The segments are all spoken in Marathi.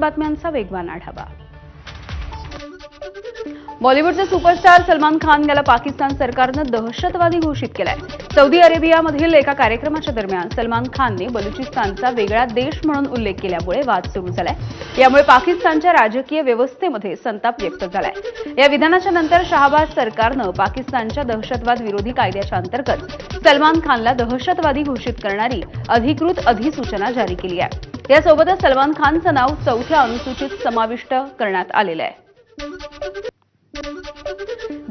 बातम्यांचा वेगवान आढावा। बॉलिवूडचे सुपरस्टार सलमान खान याला पाकिस्तान सरकारनं दहशतवादी घोषित केलाय। सौदी अरेबियामधील एका कार्यक्रमाच्या दरम्यान सलमान खानने बलुचिस्तानचा वेगळा देश म्हणून उल्लेख केल्यामुळे वाद सुरू झालाय। यामुळे पाकिस्तानच्या राजकीय व्यवस्थेमध्ये संताप व्यक्त झालाय। या विधानाच्या नंतर शहाबाज सरकारनं पाकिस्तानच्या दहशतवाद विरोधी कायद्याच्या अंतर्गत सलमान खानला दहशतवादी घोषित करणारी अधिकृत अधिसूचना जारी केली आहे। यासोबतच सलमान खानचं नाव 4थ्या अनुसूचीत समाविष्ट करण्यात आलेलं आहे।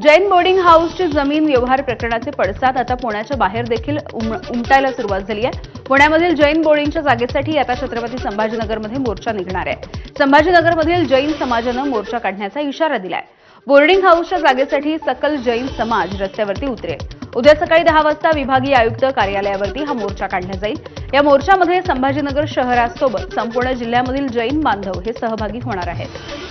जैन बोर्डिंग हाऊसची जमीन व्यवहार प्रकरणाचे पडसाद आता पुण्याच्या बाहेर देखील उमटायला सुरुवात झाली आहे। पुण्यामधील जैन बोर्डिंगच्या जागेसाठी आता छत्रपती संभाजीनगरमध्ये मोर्चा निघणार आहे। संभाजीनगरमधील जैन समाजानं मोर्चा काढण्याचा इशारा दिलाय। बोर्डिंग हाऊसच्या जागेसाठी सकल जैन समाज रस्त्यावरती उतरेल। उद्या सकाळी 10 वाजता विभागीय आयुक्त कार्यालयावरती हा मोर्चा काढला जाईल। या मोर्चामध्ये संभाजीनगर शहरासोबत संपूर्ण जिल्ह्यामधील जैन बांधव हे सहभागी होणार आहेत।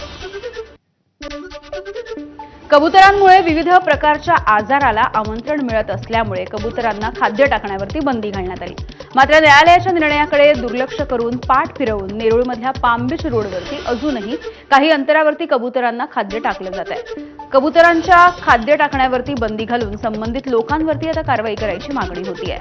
कबुतरांमुळे विविध प्रकारच्या आजाराला आमंत्रण मिळत असल्यामुळे कबुतरांना खाद्य टाकण्यावरती बंदी घालण्यात आली। मात्र न्यायालयाच्या निर्णयाकडे दुर्लक्ष करून पाठ फिरवून नेरूळमधल्या पाम बीच रोडवरती अजूनही काही अंतरावरती कबुतरांना खाद्य टाकलं जात आहे। कबुतरांच्या खाद्य टाकण्यावरती बंदी घालून संबंधित लोकांवरती आता कारवाई करायची मागणी होतीये।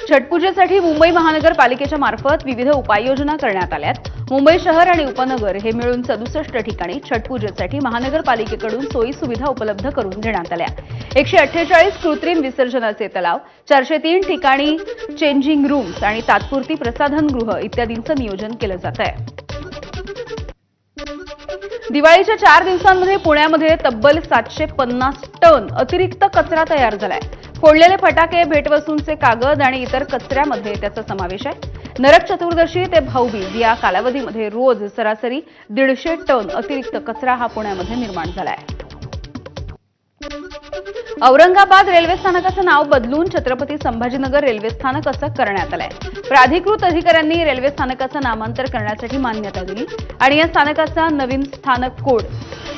छठपूजेसाठी मुंबई महानगरपालिकेच्या मार्फत विविध उपाययोजना करण्यात आल्यात। मुंबई शहर आणि उपनगर हे मिळून 67 ठिकाणी छठपूजेसाठी महानगरपालिकेकडून सोयी सुविधा उपलब्ध करून देण्यात आल्या। 148 कृत्रिम विसर्जनाचे तलाव, 403 ठिकाणी चेंजिंग रूम्स आणि तात्पुरती प्रसाधनगृह इत्यादींचं नियोजन केलं जात आहे। दिवाळीच्या 4 दिवसांमध्ये पुण्यामध्ये तब्बल 750 टन अतिरिक्त कचरा तयार झालाय। फोडलेले फटाके, भेटवस्तूंचे कागद आणि इतर कचऱ्यामध्ये त्याचा समावेश आहे। नरक चतुर्दशी ते भाऊबीज या कालावधीमध्ये रोज सरासरी 150 टन अतिरिक्त कचरा हा पुण्यामध्ये निर्माण झालाय। औरंगाबाद रेल्वे स्थानकाचं नाव बदलून छत्रपती संभाजीनगर रेल्वे स्थानक असं करण्यात आलंय। प्राधिकृत अधिकाऱ्यांनी रेल्वे स्थानकाचं नामांतर करण्यासाठी मान्यता दिली आणि या स्थानकाचा नवीन स्थानक कोड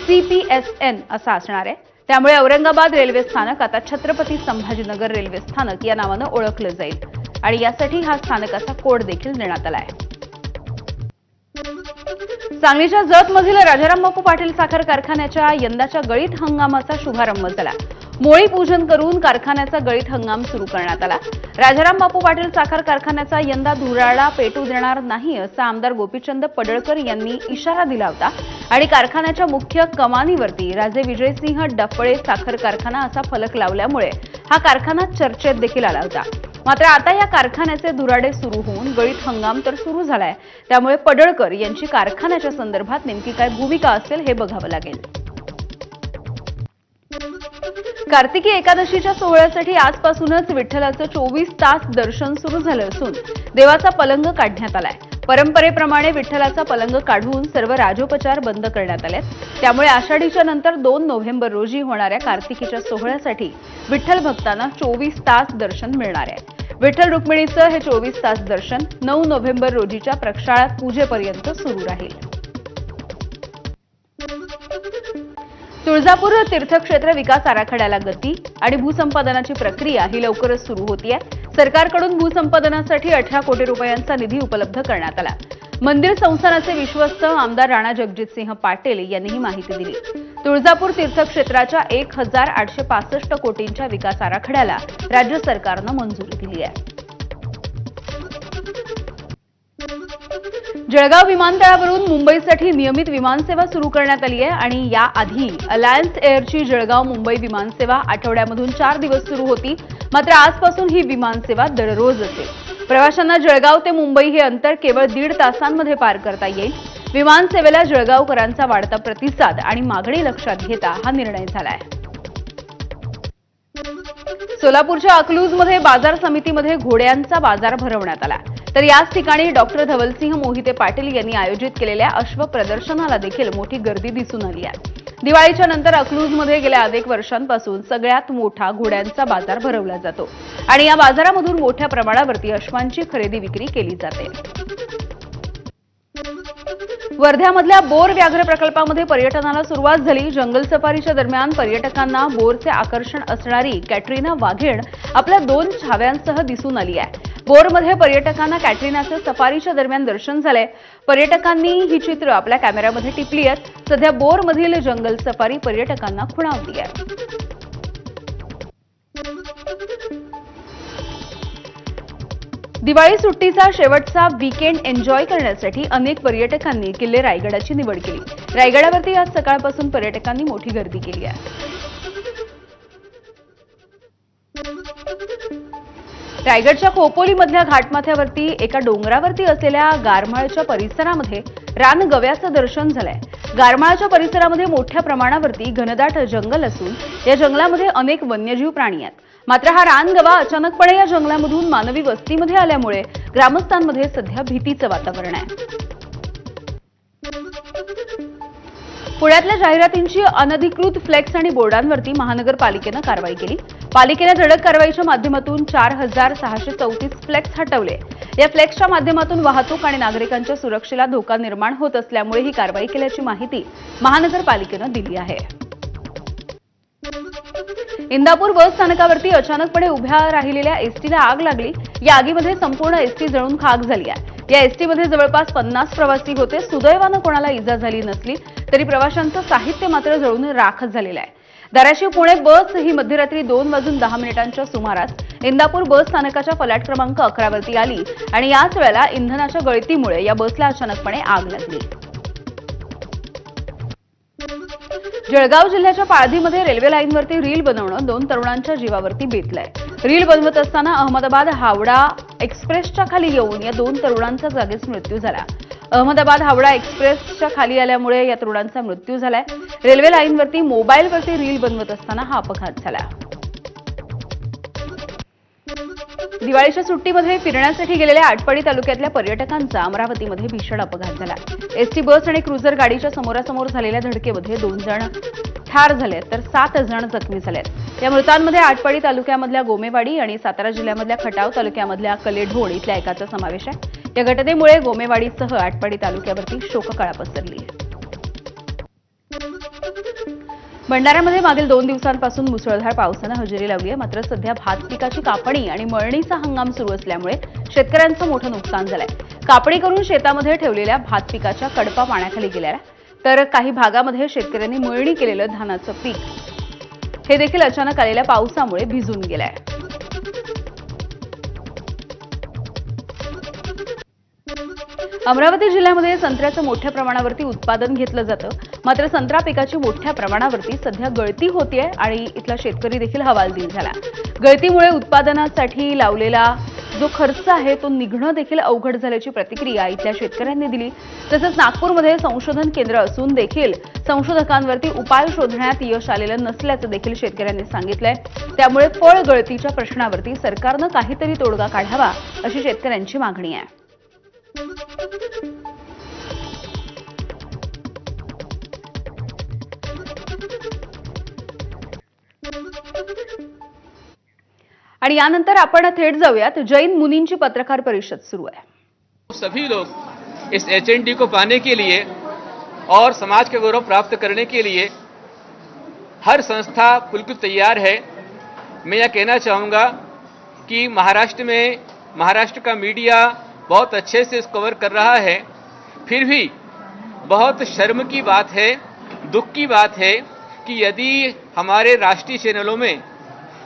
CPSN असा असणार आहे। त्यामुळे औरंगाबाद रेल्वे स्थानक आता छत्रपती संभाजीनगर रेल्वे स्थानक या नावानं ओळखलं जाईल आणि यासाठी हा स्थानकाचा कोड देखील देण्यात आला आहे। सांगलीच्या जतमधील राजाराम बापू पाटील साखर कारखान्याच्या यंदाच्या गळीत हंगामाचा शुभारंभ झाला। मोळी पूजन करून कारखान्याचा गळीत हंगाम सुरू करण्यात आला। राजाराम बापू पाटील साखर कारखान्याचा यंदा धुराळा पेटू देणार नाही असा आमदार गोपीचंद पडळकर यांनी इशारा दिला होता आणि कारखान्याच्या मुख्य कमानीवरती राजे विजयसिंह डफळे साखर कारखाना असा फलक लावल्यामुळे हा कारखाना चर्चेत देखील आला होता। मात्र आता या कारखान्याचे धुराडे सुरू होऊन गळीत हंगाम तर सुरू झालाय। त्यामुळे पडळकर यांची कारखान्याच्या संदर्भात नेमकी काय भूमिका असेल हे बघावं लागेल। कार्तिकी एकादशीच्या सोहळ्यासाठी आजपासूनच विठ्ठलाचं 24 तास दर्शन सुरू झालं असून देवाचा पलंग काढण्यात आलाय। परंपरेप्रमाणे विठ्ठलाचा पलंग काढून सर्व राजोपचार बंद करण्यात आलेत। त्यामुळे आषाढीच्या नंतर 2 नोव्हेंबर रोजी होणाऱ्या कार्तिकीच्या सोहळ्यासाठी विठ्ठल भक्तांना 24 तास दर्शन मिळणार आहे। विठ्ठल रुक्मिणीचं हे 24 तास दर्शन 9 नोव्हेंबर रोजीच्या प्रक्षाळा पूजेपर्यंत सुरू राहील। तुळजापूर तीर्थक्षेत्र विकास आराखड्याला गती आणि भूसंपादनाची प्रक्रिया ही लवकरच सुरू होतीये। सरकारकडून भूसंपादनासाठी 18 कोटी रुपयांचा निधी उपलब्ध करण्यात आला। मंदिर संस्थानाचे विश्वस्त आमदार राणा जगजितसिंह पाटील यांनी ही माहिती दिली। तुळजापूर तीर्थक्षेत्राच्या 1865 कोटींच्या विकास आराखड्याला राज्य सरकारनं मंजुरी दिली आहे। जळगाव विमानतळावरून मुंबईसाठी नियमित विमानसेवा सुरू करण्यात आली आहे आणि याआधी अलायन्स एअरची जळगाव मुंबई विमानसेवा आठवड्यामधून 4 दिवस सुरू होती। मात्र आजपासून ही विमानसेवा दररोज असेल। प्रवाशांना जळगाव ते मुंबई हे अंतर केवळ 1.5 तासांमध्ये पार करता येईल। विमानसेवेला जळगावकरांचा वाढता प्रतिसाद आणि मागणी लक्षात घेता हा निर्णय झालाय। सोलापूरच्या अकलूजमध्ये बाजार समितीमध्ये घोड्यांचा बाजार भरवण्यात आला। तर याच ठिकाणी डॉक्टर धवलसिंह मोहिते पाटील यांनी आयोजित केलेल्या अश्व प्रदर्शनाला देखील मोठी गर्दी दिसून आली आहे। दिवाळीच्या नंतर अकलूजमध्ये गेल्या अनेक वर्षांपासून सगळ्यात मोठा घोड्यांचा बाजार भरवला जातो आणि या बाजारामधून मोठ्या प्रमाणावरती अश्वांची खरेदी विक्री केली जाते। वर्ध्यामधल्या बोर व्याघ्र प्रकल्पामध्ये पर्यटनाला सुरुवात झाली। जंगल सफारीच्या दरम्यान पर्यटकांना बोरचे आकर्षण असणारी कॅटरीना वाघेण आपल्या 2 छाव्यांसह दिसून आली आहे। बोरमध्ये पर्यटकांना कॅटरीनाचं सफारीच्या दरम्यान दर्शन झालंय. पर्यटकांनी ही चित्र आपल्या कॅमेऱ्यामध्ये टिपली आहेत. सध्या बोरमधील जंगल सफारी पर्यटकांना खुणावतीये. दिवाळी सुट्टीचा शेवटचा वीकेंड एन्जॉय करण्यासाठी अनेक पर्यटकांनी किल्ले रायगडाची निवड केली. रायगडावरती आज सकाळपासून पर्यटकांनी मोठी गर्दी केली आहे. रायगडच्या खोपोलीमधल्या घाटमाथ्यावरती एका डोंगरावरती असलेल्या गारमाळच्या परिसरामध्ये रानगव्याचं दर्शन झालंय. गारमाळच्या परिसरामध्ये मोठ्या प्रमाणावरती घनदाट जंगल असून या जंगलामध्ये अनेक वन्यजीव प्राणी आहेत. मात्र हा रानगवा अचानकपणे या जंगलामधून मानवी वस्तीमध्ये आल्यामुळे ग्रामस्थांमध्ये सध्या भीतीचं वातावरण आहे. पुण्यातल्या जाहिरातींची अनधिकृत फ्लेक्स आणि बोर्डांवरती महानगरपालिकेनं कारवाई केली. पालिकेनं धडक कारवाईच्या माध्यमातून 4634 फ्लेक्स हटवले. या फ्लेक्सच्या माध्यमातून वाहतूक आणि नागरिकांच्या सुरक्षेला धोका निर्माण होत असल्यामुळे ही कारवाई केल्याची माहिती महानगरपालिकेनं दिली आहे. इंदापूर बस स्थानकावरती अचानकपणे उभ्या राहिलेल्या एसटीला आग लागली. या आगीमध्ये संपूर्ण एसटी जळून खाक झाली आहे. या एसटीमध्ये जवळपास 50 प्रवासी होते. सुदैवानं कोणाला इजा झाली नसली तरी प्रवाशांचं साहित्य मात्र जळून राख झालेलं आहे. धाराशिव पुणे बस ही मध्यरात्री 2:10 सुमारास इंदापूर बस स्थानकाच्या फलाट क्रमांक 11 वरती आली आणि याच वेळेला इंधनाच्या गळतीमुळे या बसला अचानकपणे आग लागली. जळगाव जिल्ह्याच्या पाळधीमध्ये रेल्वे लाईनवरती रील बनवणं 2 तरुणांच्या जीवावरती बेतलंय. रील बनवत असताना अहमदाबाद हावडा एक्सप्रेसच्या खाली येऊन या 2 तरुणांचा जागीच मृत्यू झाला. अहमदाबाद हावडा एक्सप्रेसच्या खाली आल्यामुळे या तरुणांचा मृत्यू झालाय. रेल्वे लाईनवरती मोबाईलवरती रील बनवत असताना हा अपघात झाला. दिवाळीच्या सुट्टीमध्ये फिरण्यासाठी गेलेल्या आटपाडी तालुक्यातल्या पर्यटकांचा अमरावतीमध्ये भीषण अपघात झाला. एसटी बस आणि क्रुझर गाडीच्या समोरासमोर झालेल्या धडकेमध्ये 2 जण ठार झाले तर 7 जण जखमी झालेत. या मृतांमध्ये आटपाडी तालुक्यामधल्या गोमेवाडी आणि सातारा जिल्ह्यामधल्या खटाव तालुक्यामधल्या कलेढोळ इथल्या एकाचा समावेश आहे. या घटनेमुळे गोमेवाडीसह आटपाडी तालुक्यावरती शोककळा पसरली आहे. भंडाऱ्यामध्ये मागील 2 दिवसांपासून मुसळधार पावसानं हजेरी लावली आहे. मात्र सध्या भात पिकाची कापणी आणि मळणीचा हंगाम सुरू असल्यामुळे शेतकऱ्यांचं मोठं नुकसान झालंय. कापणी करून शेतामध्ये ठेवलेल्या भात पिकाच्या कडपा पाण्याखाली गेल्या तर काही भागामध्ये शेतकऱ्यांनी मळणी केलेलं धानाचं पीक हे देखील अचानक आलेल्या पावसामुळे भिजून गेलंय. अमरावती जिल्ह्यामध्ये संत्र्याचं मोठ्या प्रमाणावरती उत्पादन घेतलं जातं. मात्र संत्रा पिकाची मोठ्या प्रमाणावरती सध्या गळती होतीये आणि इथला शेतकरी देखील हवालदिल झाला. गळतीमुळे उत्पादनासाठी लावलेला जो खर्च आहे तो निघणं देखील अवघड झाल्याची प्रतिक्रिया इथल्या शेतकऱ्यांनी दिली. तसंच नागपूरमध्ये संशोधन केंद्र असून देखील संशोधकांवरती उपाय शोधण्यात यश आलेलं नसल्याचं देखील शेतकऱ्यांनी सांगितलंय. त्यामुळे फळ गळतीच्या प्रश्नावरती सरकारनं काहीतरी तोडगा काढावा अशी शेतकऱ्यांची मागणी आहे. आणि यानंतर आपण थेट जाऊयात जैन मुनींची पत्रकार परिषद सुरू आहे. सभी लोग इस एचएनडी को पाने के लिए और समाज के गौरव प्राप्त करने के लिए हर संस्था बिल्कुल तैयार है. मैं यह कहना चाहूँगा कि महाराष्ट्र का मीडिया बहुत अच्छे से इसको कवर कर रहा है. फिर भी बहुत शर्म की बात है, दुख की बात है कि यदि हमारे राष्ट्रीय चैनलों में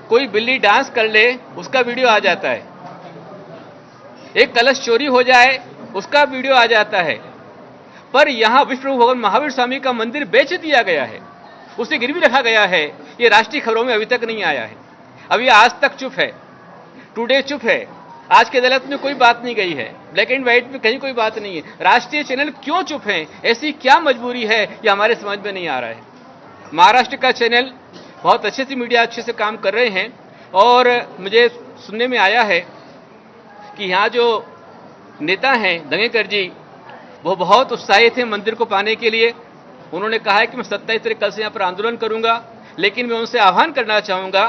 कोई बिल्ली डांस कर ले उसका वीडियो आ जाता है, एक कलश चोरी हो जाए उसका वीडियो आ जाता है, पर यहाँ विश्व प्रभु भगवान महावीर स्वामी का मंदिर बेच दिया गया है, उसे गिरवी रखा गया है. ये राष्ट्रीय खबरों में अभी तक नहीं आया है. अभी आज तक चुप है, टुडे चुप है, आज की अदालत में कोई बात नहीं गई है, ब्लैक एंड व्हाइट में कहीं कोई बात नहीं है. राष्ट्रीय चैनल क्यों चुप हैं? ऐसी क्या मजबूरी है ये हमारे समझ में नहीं आ रहा है. महाराष्ट्र का चैनल बहुत अच्छे से मीडिया अच्छे से काम कर रहे हैं और मुझे सुनने में आया है कि यहाँ जो नेता हैं दंगेकर जी वो बहुत उत्साहित थे मंदिर को पाने के लिए. उन्होंने कहा है कि मैं 27 तारीख कल से यहाँ पर आंदोलन करूँगा. लेकिन मैं उनसे आह्वान करना चाहूँगा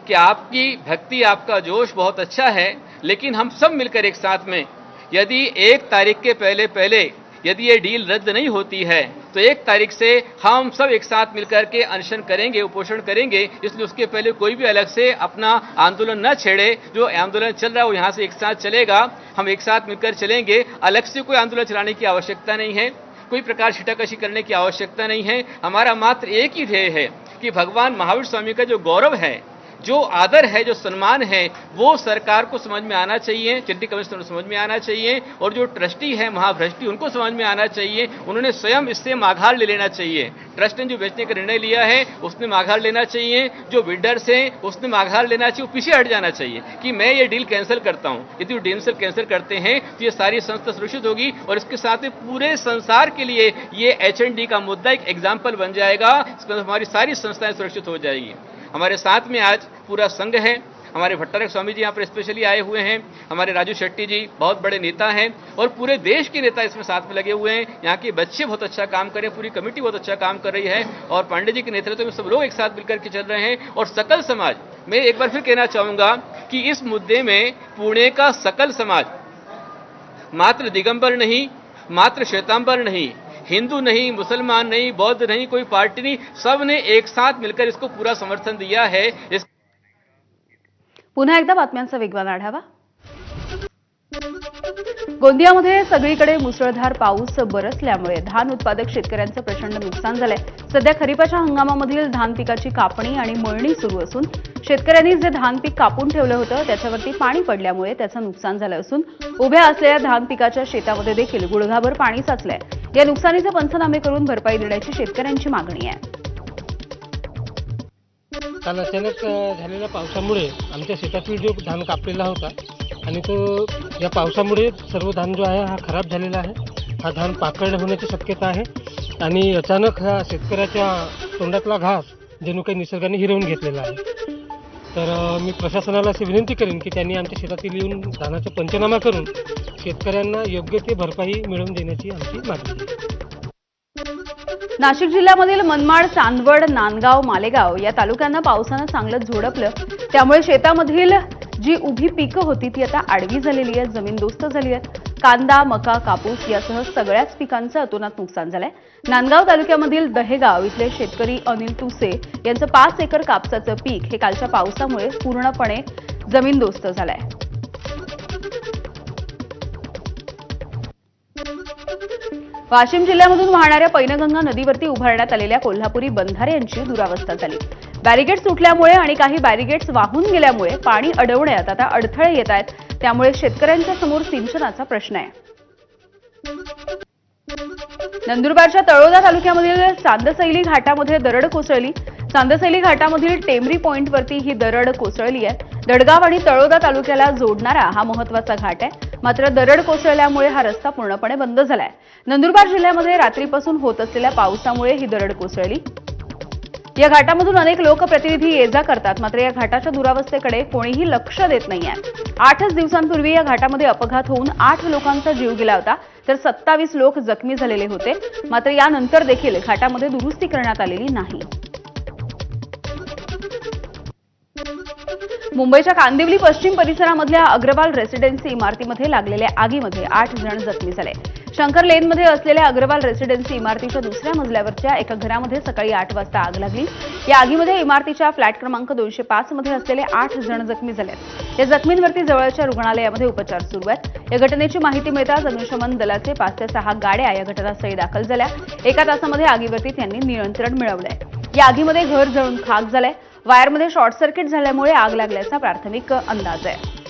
कि आपकी भक्ति आपका जोश बहुत अच्छा है, लेकिन हम सब मिलकर एक साथ में यदि 1 तारीख के पहले यदि ये डील रद्द नहीं होती है तो 1 तारीख से हम सब एक साथ मिलकर के अनशन करेंगे, उपोषण करेंगे। इसलिए उसके पहले कोई भी अलग से अपना आंदोलन न छेड़े। जो आंदोलन चल रहा है वो यहाँ से एक साथ चलेगा, हम एक साथ मिलकर चलेंगे। अलग से कोई आंदोलन चलाने की आवश्यकता नहीं है, कोई प्रकार छिटाकशी करने की आवश्यकता नहीं है। हमारा मात्र एक ही ध्येय है कि भगवान महावीर स्वामी का जो गौरव है, जो आदर है, जो सम्मान है, वो सरकार को समझ में आना चाहिए, चैरिटी कमिश्नर को समझ में आना चाहिए, और जो ट्रस्टी है महाभ्रष्टी उनको समझ में आना चाहिए। उन्होंने स्वयं इससे माघार ले लेना चाहिए। ट्रस्ट ने जो बेचने का निर्णय लिया है उसने माघार लेना चाहिए, जो बिल्डर्स हैं उसने माघार लेना चाहिए, वो पीछे हट जाना चाहिए कि मैं ये डील कैंसिल करता हूं। यदि वो डील कैंसिल करते हैं तो ये सारी संस्था सुरक्षित होगी, और इसके साथ में पूरे संसार के लिए ये H&D का मुद्दा एक एग्जाम्पल बन जाएगा। इसके अंदर हमारी सारी संस्थाएं सुरक्षित हो जाएगी। हमारे साथ में आज पूरा संघ है, हमारे भट्टारक स्वामी जी यहाँ पर स्पेशली आए हुए हैं, हमारे राजू शेट्टी जी बहुत बड़े नेता हैं, और पूरे देश के नेता इसमें साथ में लगे हुए हैं। यहाँ के बच्चे बहुत अच्छा काम कर रहे हैं, पूरी कमेटी बहुत अच्छा काम कर रही है, और पांडे जी के नेतृत्व में सब लोग एक साथ मिलकर के चल रहे हैं। और सकल समाज, मैं एक बार फिर कहना चाहूंगा कि इस मुद्दे में पुणे का सकल समाज, मात्र दिगंबर नहीं, मात्र श्वेतांबर नहीं, हिंदू नहीं, मुसलमान नहीं, बौद्ध नहीं, कोई पार्टी नहीं, सब ने एक साथ मिलकर इसको पूरा समर्थन दिया है। पुन्हा एकदा बातम्यांचा वेगवान आढावा। गोंदियामध्ये सगळीकडे मुसळधार पाऊस बरसल्यामुळे धान उत्पादक शेतकऱ्यांचं प्रचंड नुकसान झालंय। सध्या खरीपाच्या हंगामामधील धान पिकाची कापणी आणि मळणी सुरू असून शेतकऱ्यांनी जे धान पीक कापून ठेवलं होतं त्याच्यावरती पाणी पडल्यामुळे त्याचं नुकसान झालं असून उभ्या असलेल्या धान पिकाच्या शेतामध्ये देखील गुडघाभर पाणी साचलंय। या नुकसानीचे पंचनामे करून भरपाई देण्याची शेतकऱ्यांची मागणी आहे। काल अचानक झालेल्या पावसामुळे आमच्या शेतातील जो धान कापलेला होता आणि तो या पावसामुळे सर्व धान जो आहे हा खराब झालेला आहे। हा धान पाकळ होण्याची शक्यता आहे आणि अचानक हा शेतकऱ्याच्या तोंडातला घास जणू काही निसर्गाने हिरवून घेतलेला आहे। तर मी प्रशासनाला अशी विनंती करेन की त्यांनी आमच्या शेतातील येऊन धानाचा पंचनामा करून शेतकऱ्यांना योग्य ते भरपाई मिळवून देण्याची आमची मागणी आहे। नाशिक जिल्ह्यामधील मनमाड, चांदवड, नांदगाव, मालेगाव या तालुक्यांना पावसानं चांगलं झोडपलं, त्यामुळे शेतामधील जी उभी पिकं होती ती आता आडवी झालेली आहेत, जमीनदोस्त झाली आहेत। कांदा, मका, कापूस यासह सगळ्याच पिकांचं अतोनात नुकसान झालंय। नांदगाव तालुक्यामधील दहेगाव इथले शेतकरी अनिल तुसे यांचं 5 एकर कापसाचं पीक हे कालच्या पावसामुळे पूर्णपणे जमीनदोस्त झालंय। वाशिम जिल्ह्यामधून वाहणाऱ्या पैनगंगा नदीवरती उभारण्यात आलेल्या कोल्हापुरी बंधारे यांची दुरावस्था झाली। बॅरिगेड्स तुटल्यामुळे आणि काही बॅरिगेड्स वाहून गेल्यामुळे पाणी अडवण्यात आता अडथळे येत आहेत, त्यामुळे शेतकऱ्यांच्या समोर सिंचनाचा प्रश्न आहे। नंदुरबारच्या तळोदा तालुक्यामधील चांदसैली घाटामध्ये दरड कोसळली। चांदसैली घाटामधील टेमरी पॉइंटवरती ही दरड कोसळली आहे। दडगाव आणि तळोदा तालुक्याला जोडणारा हा महत्त्वाचा घाट आहे, मात्र दरड कोसळल्यामुळे हा रस्ता पूर्णपणे बंद झालाय। नंदुरबार जिल्ह्यामध्ये रात्रीपासून होत असलेल्या पावसामुळे ही दरड कोसळली। या घाटामधून अनेक लोकप्रतिनिधी ये जा करतात, मात्र या घाटाच्या दुरावस्थेकडे कोणीही लक्ष देत नाहीये। 8च दिवसांपूर्वी या घाटामध्ये अपघात होऊन 8 लोकांचा जीव गेला होता, तर 27 लोक जखमी झालेले होते, मात्र यानंतर देखील घाटामध्ये दुरुस्ती करण्यात आलेली नाही। मुंबईच्या कांदिवली पश्चिम परिसरामधल्या अग्रवाल रेसिडेन्सी इमारतीमध्ये लागलेल्या आगीमध्ये 8 जण जखमी झाले। शंकर लेनमध्ये असलेल्या अग्रवाल रेसिडेन्सी इमारतीच्या दुसऱ्या मजल्यावरच्या एका घरामध्ये सकाळी 8 वाजता आग लागली। या आगीमध्ये इमारतीच्या फ्लॅट क्रमांक 205 मध्ये असलेले 8 जण जखमी झाले। या जखमींवरती जवळच्या रुग्णालयामध्ये उपचार सुरू आहेत। या घटनेची माहिती मिळताच अग्निशमन दलाचे 5 ते 6 गाड्या या घटनास्थळी दाखल झाल्या। एका तासामध्ये आगीवरती त्यांनी नियंत्रण मिळवलंय। या आगीमध्ये घर जळून खाक झालंय। वायरमध्ये शॉर्ट सर्किट झाल्यामुळे आग लागल्याचा प्राथमिक अंदाज आहे।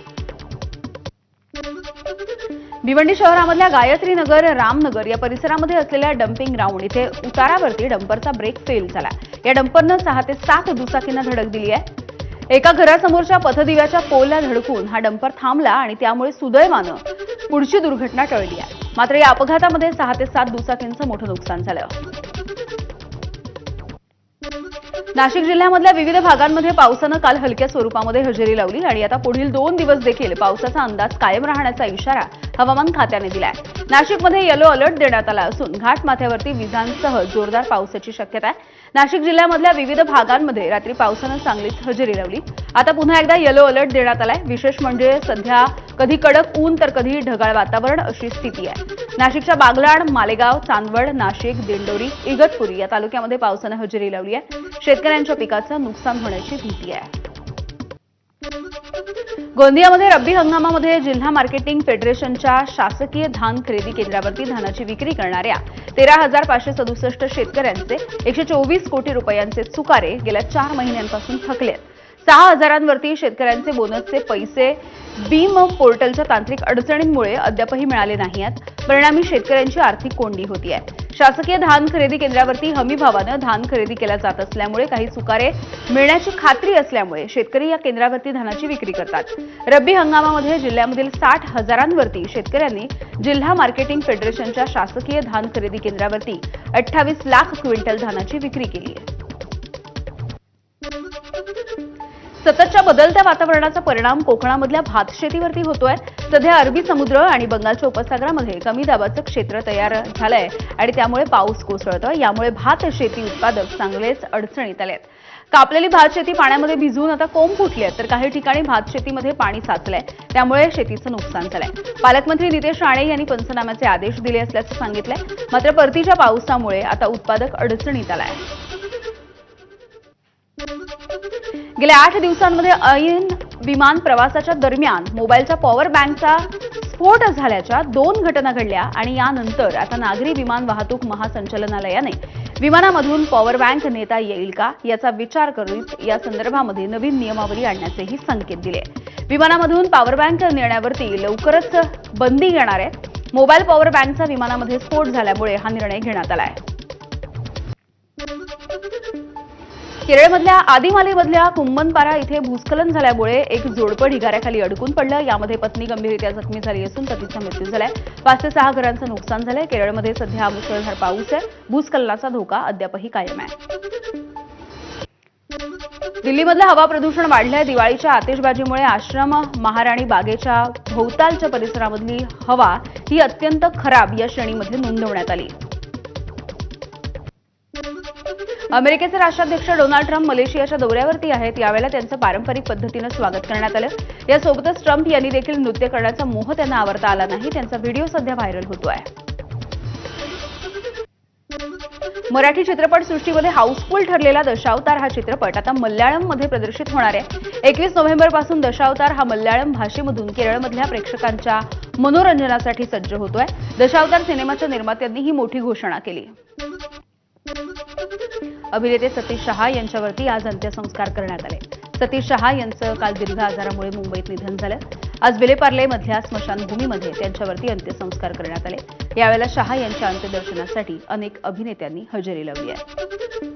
भिवंडी शहरामधल्या गायत्री नगर, रामनगर या परिसरामध्ये असलेल्या डम्पिंग ग्राउंड इथे उतारावरती डंपरचा ब्रेक फेल झाला। या डंपरनं 6 ते 7 दुचाकींना धडक दिली आहे। एका घरासमोरच्या पथदिव्याच्या पोलला धडकून हा डंपर थांबला आणि त्यामुळे सुदैवानं पुढची दुर्घटना टळली आहे। मात्र या अपघातामध्ये 6 ते 7 दुचाकींचं मोठं नुकसान झालं। नाशिक जिल्ह्यामधल्या विविध भागांमध्ये पावसानं काल हलक्या स्वरूपामध्ये हजेरी लावली आणि आता पुढील 2 दिवस देखील पावसाचा अंदाज कायम राहण्याचा इशारा हवामान खात्याने दिलाय. नाशिकमध्ये येलो अलर्ट देण्यात आला असून घाटमाथ्यावरती विजांसह जोरदार पावसाची शक्यता आहे. नाशिक जिल्ह्यामधल्या विविध भागांमध्ये रात्री पावसानं चांगलीच हजेरी लावली. आता पुन्हा एकदा येलो अलर्ट देण्यात आलाय. विशेष म्हणजे सध्या कधी कडक ऊन तर कधी ढगाळ वातावरण अशी स्थिती आहे. नाशिकच्या बागलाण, मालेगाव, चांदवड, नाशिक, दिंडोरी, इगतपुरी या तालुक्यामध्ये पावसानं हजेरी लावली आहे. शेतकऱ्यांच्या पिकाचं नुकसान होण्याची भीती आहे. गोंदियामध्ये रब्बी हंगामामध्ये जिल्हा मार्केटिंग फेडरेशनच्या शासकीय धान खरेदी केंद्रावरती धानाची विक्री करणाऱ्या 13,567 शेतकऱ्यांचे 124 कोटी रुपयांचे चुकारे गेल्या 4 महिन्यांपासून थकले आहेत. 6,000 शेतकऱ्यांचे बोनसचे पैसे बीम पोर्टलच्या तांत्रिक अडचणींमुळे अद्यापही मिळाले नाही आहेत. परिणामी शेतकऱ्यांची आर्थिक कोंडी होती आहे. शासकीय धान खरेदी केंद्रावरती हमी भावानं धान खरेदी केला जात असल्यामुळे काही चुकारे मिळण्याची खात्री असल्यामुळे शेतकरी या केंद्रावरती धानाची विक्री करतात. रब्बी हंगामामध्ये जिल्ह्यामधील 60,000 शेतकऱ्यांनी जिल्हा मार्केटिंग फेडरेशनच्या शासकीय धान खरेदी केंद्रावरती 28 लाख क्विंटल धानाची विक्री केली आहे. सततच्या बदलत्या वातावरणाचा परिणाम कोकणामधल्या भात शेतीवरती होतोय. सध्या अरबी समुद्र आणि बंगालच्या उपसागरामध्ये कमी दाबाचं क्षेत्र तयार झालंय आणि त्यामुळे पाऊस कोसळतोय. यामुळे भात शेती उत्पादक चांगलेच अडचणीत आले आहेत. कापलेली भात शेती पाण्यामध्ये भिजून आता कोंब फुटली आहेत, तर काही ठिकाणी भात शेतीमध्ये पाणी साचलंय. त्यामुळे शेतीचं नुकसान झालंय. पालकमंत्री नितेश राणे यांनी पंचनाम्याचे आदेश दिले असल्याचं सांगितलंय. मात्र परतीच्या पावसामुळे आता उत्पादक अडचणीत आलाय. गेल्या 8 दिवसांमध्ये ऐन विमान प्रवासाच्या दरम्यान मोबाईलच्या पॉवर बँकचा स्फोट झाल्याच्या 2 घटना घडल्या आणि यानंतर आता नागरी विमान वाहतूक महासंचालनालयाने विमानामधून पॉवर बँक नेता येईल का याचा विचार करीत या संदर्भामध्ये नवीन नियमावली आणण्याचेही संकेत दिले. विमानामधून पॉवर बँक नेण्यावरती लवकरच बंदी येणार आहे. मोबाईल पॉवर बँकचा विमानामध्ये स्फोट झाल्यामुळे हा निर्णय घेण्यात आला आहे. केरळमधल्या आदिमालीमधल्या कुंभनपारा इथे भूस्खलन झाल्यामुळे एक जोडपं ढिगाऱ्याखाली अडकून पडलं. यामध्ये पत्नी गंभीररित्या जखमी झाली असून पतीचा मृत्यू झालाय. 5 ते 6 घरांचं नुकसान झालंय. केरळमध्ये सध्या मुसळधार पाऊस आहे. भूस्खलनाचा धोका अद्यापही कायम आहे. दिल्लीमधलं हवा प्रदूषण वाढलंय. दिवाळीच्या आतिषबाजीमुळे आश्रम महाराणी बागेच्या भोवतालच्या परिसरामधली हवा ही अत्यंत खराब या श्रेणीमध्ये नोंदवण्यात आली. अमेरिकेचे राष्ट्राध्यक्ष डोनाल्ड ट्रम्प मलेशियाच्या दौऱ्यावरती आहेत. यावेळेला त्यांचं पारंपरिक पद्धतीनं स्वागत करण्यात आलं. यासोबतच ट्रम्प यांनी देखील नृत्य करण्याचा मोह त्यांना आवरता आला नाही. त्यांचा व्हिडिओ सध्या व्हायरल होतोय. मराठी चित्रपटसृष्टीमध्ये हाऊसफुल ठरलेला दशावतार हा चित्रपट आता मल्याळममध्ये प्रदर्शित होणार आहे. 21 नोव्हेंबरपासून दशावतार हा मल्याळम भाषेमधून केरळमधल्या प्रेक्षकांच्या मनोरंजनासाठी सज्ज होतोय. दशावतार सिनेमाच्या निर्मात्यांनी ही मोठी घोषणा केली. अभिनेते सतीश शहा यांच्यावरती आज अंत्यसंस्कार करण्यात आले. सतीश शहा यांचं काल दीर्घ आजारामुळे मुंबईत निधन झालं. आज विलेपार्लेमधल्या स्मशानभूमीमध्ये त्यांच्यावरती अंत्यसंस्कार करण्यात आले. यावेळेला शहा यांच्या अंत्यदर्शनासाठी अनेक अभिनेत्यांनी हजेरी लावली आहे.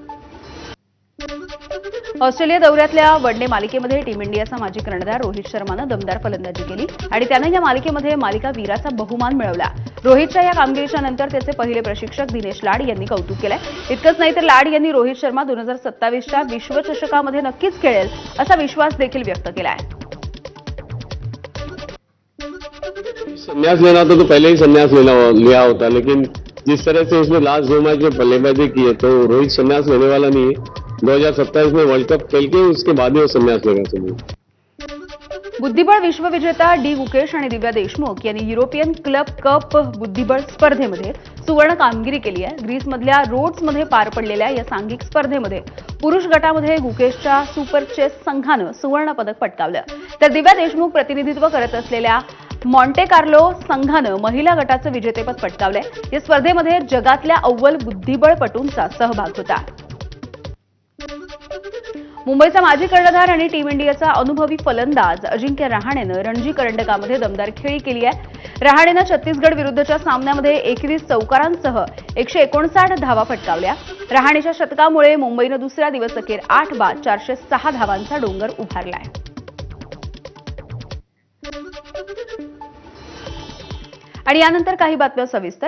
ऑस्ट्रेलिया दौऱ्यातल्या वनडे मालिकेमध्ये टीम इंडियाचा माजी कर्णधार रोहित शर्मानं दमदार फलंदाजी केली आणि त्यानं या मालिकेमध्ये मालिका वीराचा बहुमान मिळवला. रोहितच्या या कामगिरीच्या नंतर त्याचे पहिले प्रशिक्षक दिनेश लाड यांनी कौतुक केलंय. इतकंच नाही तर लाड यांनी रोहित शर्मा 2027च्या विश्वचषकामध्ये नक्कीच खेळेल असा विश्वास देखील व्यक्त केला आहे. संन्यास लेना तो पहले ही संन्यास लिया होता, लेकिन जिस तरह से उसने लास्ट 2 मैच में बल्लेबाजी की है तो रोहित संन्यास लेने वाला नहीं है. 2027 में वर्ल्ड कप खेल के उसके बाद ही वो संन्यास लेगा. समझिए बुद्धिबळ विश्वविजेता डी गुकेश आणि दिव्या देशमुख यांनी युरोपियन क्लब कप बुद्धिबळ स्पर्धेमध्ये सुवर्ण कामगिरी केली आहे. ग्रीसमधल्या रोड्समध्ये पार पडलेल्या या सांघिक स्पर्धेमध्ये पुरुष गटामध्ये गुकेशच्या सुपर चेस संघानं सुवर्ण पदक पटकावलं, तर दिव्या देशमुख प्रतिनिधित्व करत असलेल्या मॉन्टे कार्लो संघानं महिला गटाचं विजेतेपद पटकावलंय. या स्पर्धेमध्ये जगातल्या अव्वल बुद्धिबळपटूंचा सहभाग होता. मुंबईचा माजी कर्णधार आणि टीम इंडियाचा अनुभवी फलंदाज अजिंक्य रहाणेनं रणजी करंडकामध्ये दमदार खेळी केली आहे. रहाणेनं छत्तीसगड विरुद्धच्या सामन्यामध्ये 21 चौकारांसह 159 धावा फटकावल्या. रहाणेच्या शतकामुळे मुंबईनं दुसऱ्या दिवस अखेर 8 बाद 406 धावांचा डोंगर उभारलाय. आणि यानंतर काही बातम्या सविस्तर.